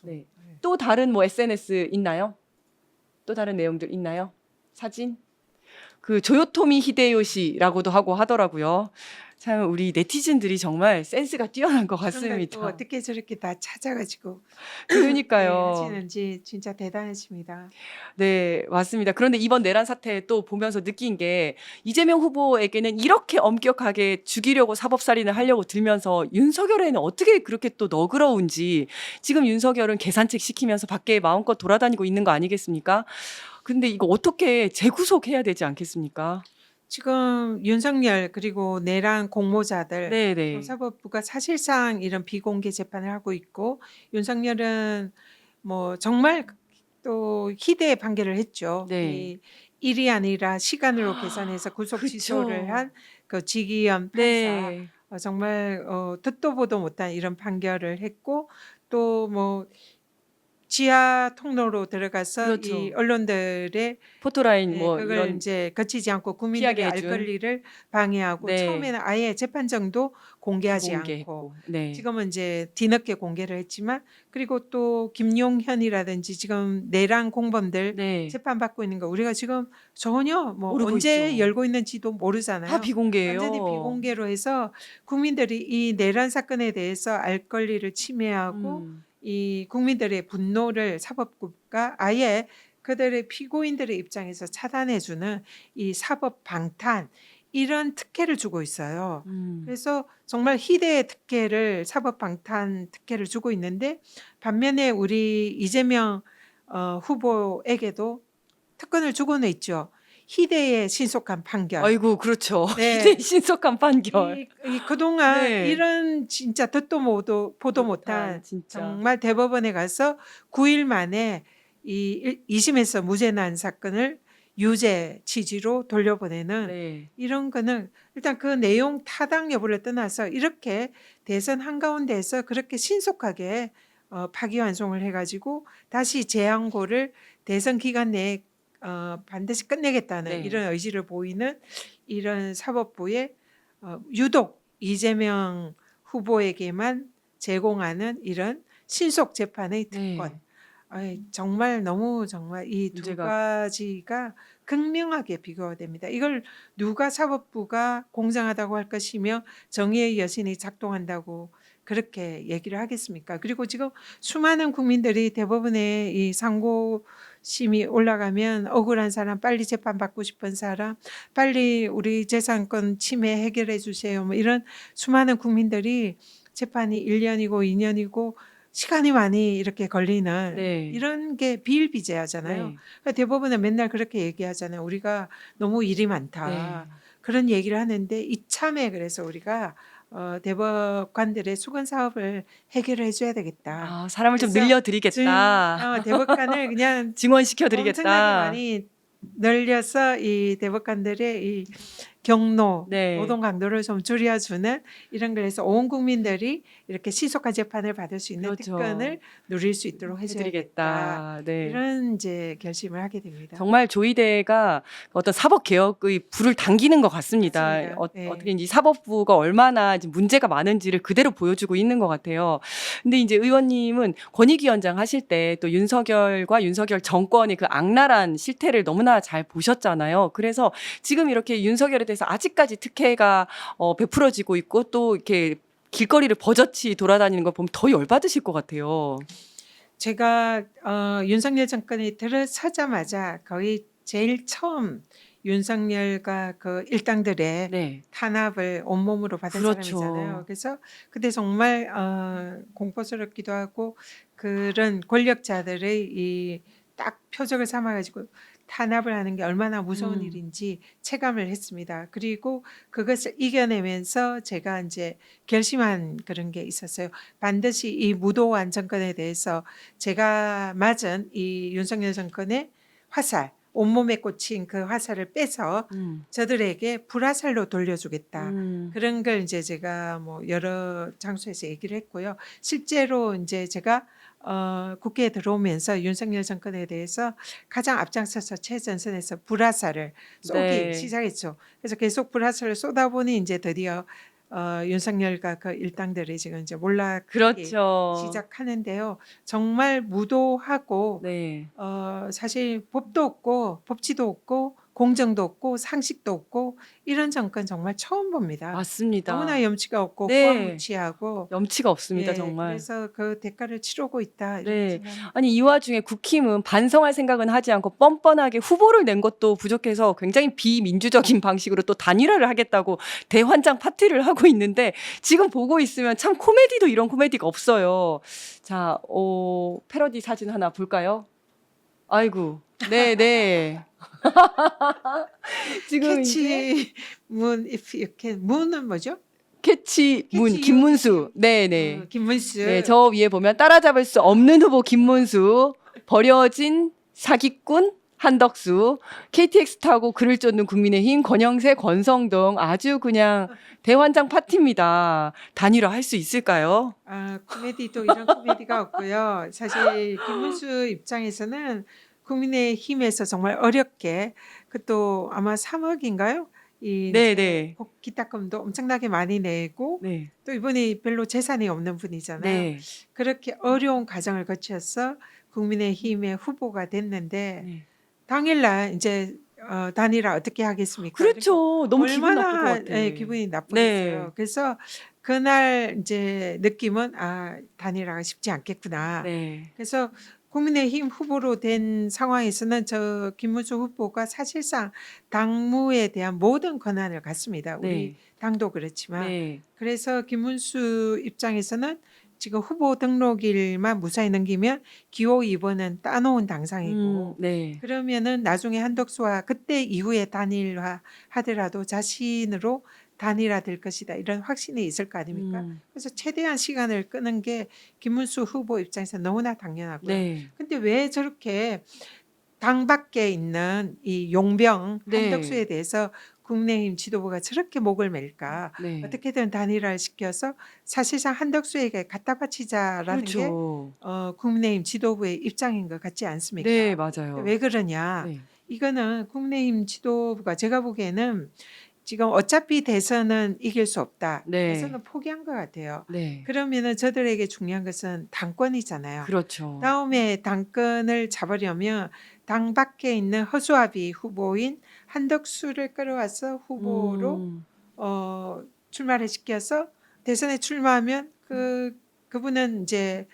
계속. 네. 네. 또 다른 뭐 SNS 있나요? 또 다른 내용들 있나요? 사진? 그 조요토미 히데요시라고도 하고 하더라고요. 참 우리 네티즌들이 정말 센스가 뛰어난 것 그런 걸 또 같습니다. 어떻게 저렇게 다 찾아가지고 네, 그러니까요. 하시는지 진짜 대단하십니다. 네, 맞습니다. 그런데 이번 내란 사태 또 보면서 느낀 게 이재명 후보에게는 이렇게 엄격하게 죽이려고 사법살인을 하려고 들면서 윤석열에는 어떻게 그렇게 또 너그러운지 지금 윤석열은 계산책 시키면서 밖에 마음껏 돌아다니고 있는 거 아니겠습니까? 근데 이거 어떻게 재구속해야 되지 않겠습니까? 지금 윤석열 그리고 내란 공모자들 네네. 사법부가 사실상 이런 비공개 재판을 하고 있고 윤석열은 뭐 정말 또 희대의 판결을 했죠. 네. 이 일이 아니라 시간으로 계산해서 구속 취소를 그쵸. 한 그 지기현 판사 네. 정말 듣도 보도 못한 이런 판결을 했고 또 뭐 지하 통로로 들어가서 이 그렇죠. 언론들의 포토라인 뭐 그걸 이런 이제 거치지 않고 국민들의 피하게 알 해준. 권리를 방해하고 네. 처음에는 아예 재판정도 공개하지 않고 비공개했고. 네. 지금은 이제 뒤늦게 공개를 했지만 그리고 또 김용현이라든지 지금 내란 공범들 네. 재판받고 있는 거 우리가 지금 전혀 뭐 모르고 언제 있죠. 열고 있는지도 다 모르잖아요. 완전히 비공개예요. 비공개로 해서 국민들이 이 내란 사건에 대해서 알 권리를 침해하고 음. 이 국민들의 분노를 사법부가 아예 그들의 피고인들의 입장에서 차단해주는 이 사법 방탄 이런 특혜를 주고 있어요. 음. 그래서 정말 희대의 특혜를 사법 방탄 특혜를 주고 있는데 반면에 우리 이재명 후보에게도 특권을 주고는 있죠. 희대의 신속한 판결. 아이고 그렇죠. 네, 희대의 신속한 판결. 이 그동안 네. 이런 진짜 듣도 보도 못한 못한 진짜. 정말 대법원에 가서 9일 만에 이 2심에서 무죄 난 사건을 유죄 취지로 돌려보내는 네. 이런 거는 일단 그 내용 타당 여부를 떠나서 이렇게 대선 한가운데에서 그렇게 신속하게 파기환송을 해가지고 다시 재항고를 대선 기간 내에 반드시 끝내겠다는 네. 이런 의지를 보이는 이런 사법부의 유독 이재명 후보에게만 제공하는 이런 신속 재판의 특권. 네. 정말 너무 정말 이 두 문제가 가지가 극명하게 비교가 됩니다. 이걸 누가 사법부가 공정하다고 할 것이며 정의의 여신이 작동한다고 그렇게 얘기를 하겠습니까? 그리고 지금 수많은 국민들이 대법원에 이 상고심이 올라가면 억울한 사람, 빨리 재판받고 싶은 사람, 빨리 우리 재산권 침해 해결해 주세요. 뭐 이런 수많은 국민들이 재판이 1년이고 2년이고 시간이 많이 이렇게 걸리는 네. 이런 게 비일비재하잖아요. 네. 그러니까 대법원은 맨날 그렇게 얘기하잖아요. 우리가 너무 일이 많다. 네. 그런 얘기를 하는데 이참에 그래서 우리가 대법관들의 수건 사업을 해결해 줘야 되겠다. 아, 사람을 좀 그래서 늘려 드리겠다. 대법관을 그냥 증원시켜 엄청나게 드리겠다. 많이 늘려서 이 대법관들의 이 경로, 네. 노동 강도를 좀 줄여주는 이런 걸 해서 온 국민들이 이렇게 신속한 재판을 받을 수 있는 그렇죠. 특권을 누릴 수 있도록 해줘야겠다. 해드리겠다. 네. 이런 이제 결심을 하게 됩니다. 정말 조이대가 어떤 사법 개혁의 불을 당기는 것 같습니다. 맞습니다. 어떻게 이제 사법부가 얼마나 이제 문제가 많은지를 그대로 보여주고 있는 것 같아요. 근데 이제 의원님은 권익위원장 하실 때 또 윤석열과 윤석열 정권의 그 악랄한 실태를 너무나 잘 보셨잖아요. 그래서 지금 이렇게 윤석열에 대해서 아직까지 특혜가 베풀어지고 있고 또 이렇게 길거리를 버젓이 돌아다니는 걸 보면 더 열받으실 것 같아요. 제가 윤석열 정권이 들어서자마자 거의 제일 처음 윤석열과 그 일당들의 네. 탄압을 온몸으로 받은 그렇죠. 사람이잖아요. 그래서 그때 정말 공포스럽기도 하고 그런 권력자들의 이 딱 표적을 삼아가지고 탄압을 하는 게 얼마나 무서운 일인지 체감을 했습니다. 그리고 그것을 이겨내면서 제가 이제 결심한 그런 게 있었어요. 반드시 이 무도한 정권에 대해서 제가 맞은 이 윤석열 정권의 화살, 온몸에 꽂힌 그 화살을 빼서 저들에게 불화살로 돌려주겠다. 그런 걸 이제 제가 뭐 여러 장소에서 얘기를 했고요. 실제로 이제 제가 국회에 들어오면서 윤석열 정권에 대해서 가장 앞장서서 최전선에서 불화살을 쏘기 네. 시작했죠. 그래서 계속 불화살을 쏘다 보니 이제 드디어 윤석열과 그 일당들이 지금 이제 몰락하기 그렇죠. 시작하는데요. 정말 무도하고 네. 사실 법도 없고 법치도 없고 공정도 없고 상식도 없고 이런 정권 정말 처음 봅니다. 맞습니다. 너무나 염치가 없고 네. 고아무치하고 염치가 없습니다, 예, 정말. 그래서 그 대가를 치르고 있다 이렇게 네. 생각합니다. 아니 이 와중에 국힘은 반성할 생각은 하지 않고 뻔뻔하게 후보를 낸 것도 부족해서 굉장히 비민주적인 방식으로 또 단일화를 하겠다고 대환장 파티를 하고 있는데 지금 보고 있으면 참 코미디도 이런 코미디가 없어요. 자, 패러디 사진 하나 볼까요? 아이고, 네, 네. 지금 이제 캐치 문 이렇게 문은 뭐죠? 캐치 문 캐치 김문수, 네, 네. 김문수. 네, 저 위에 보면 따라잡을 수 없는 후보 김문수, 버려진 사기꾼 한덕수, KTX 타고 글을 쫓는 국민의힘 권영세, 권성동 아주 그냥 대환장 파티입니다. 단일화 할 수 있을까요? 코미디도 이런 코미디가 없고요. 사실 김문수 입장에서는 국민의힘에서 정말 어렵게 그또 아마 3억인가요? 이 네, 이제 네. 기탁금도 엄청나게 많이 내고 네. 또 이분이 별로 재산이 없는 분이잖아요. 네. 그렇게 어려운 과정을 거쳐서 국민의힘의 후보가 됐는데 네. 당일날 이제 단일화 어떻게 하겠습니까? 그리고 그렇죠. 너무 기분 나쁠 것 얼마나 같아. 기분이 나쁘겠어요. 네. 그래서 그날 이제 느낌은 단일화가 쉽지 않겠구나. 네. 그래서 국민의힘 후보로 된 상황에서는 저 김문수 후보가 사실상 당무에 대한 모든 권한을 갖습니다. 우리 네. 당도 그렇지만 네. 그래서 김문수 입장에서는 지금 후보 등록일만 무사히 넘기면 기호 2번은 따놓은 당상이고 네. 그러면은 나중에 한덕수와 그때 이후에 단일화 하더라도 자신으로 단일화될 것이다 이런 확신이 있을 거 아닙니까? 그래서 최대한 시간을 끄는 게 김문수 후보 입장에서 너무나 당연하고요. 네. 근데 왜 저렇게 당 밖에 있는 이 용병 네. 한덕수에 대해서 국민의힘 지도부가 저렇게 목을 맬까? 네. 어떻게든 단일화를 시켜서 사실상 한덕수에게 갖다 바치자라는 게 그렇죠. 국민의힘 지도부의 입장인 것 같지 않습니까? 네, 맞아요. 왜 그러냐? 네. 이거는 국민의힘 지도부가 제가 보기에는 지금 어차피 대선은 이길 수 없다. 네. 대선은 포기한 것 같아요. 네. 그러면은 저들에게 중요한 것은 당권이잖아요. 그렇죠. 다음에 당권을 잡으려면 당 밖에 있는 허수아비 후보인 한덕수를 끌어와서 후보로 출마를 시켜서 대선에 출마하면 그분은 이제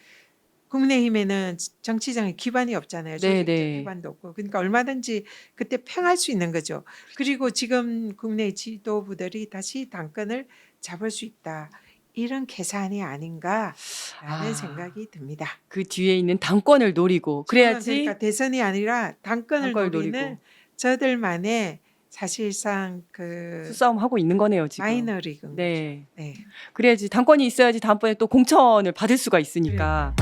국민의힘에는 정치적인 기반이 없잖아요. 네, 조직적 네. 기반도 없고. 그러니까 얼마든지 그때 팽할 수 있는 거죠. 그리고 지금 국내 지도부들이 다시 당권을 잡을 수 있다. 이런 계산이 아닌가라는 생각이 듭니다. 그 뒤에 있는 당권을 노리고 지금은 그래야지 그러니까 대선이 아니라 당권을 당권을 노리는 노리고. 저들만의 사실상 수싸움 하고 있는 거네요, 지금. 마이너리그인 네. 거죠. 네. 그래야지 당권이 있어야지 다음번에 또 공천을 받을 수가 있으니까.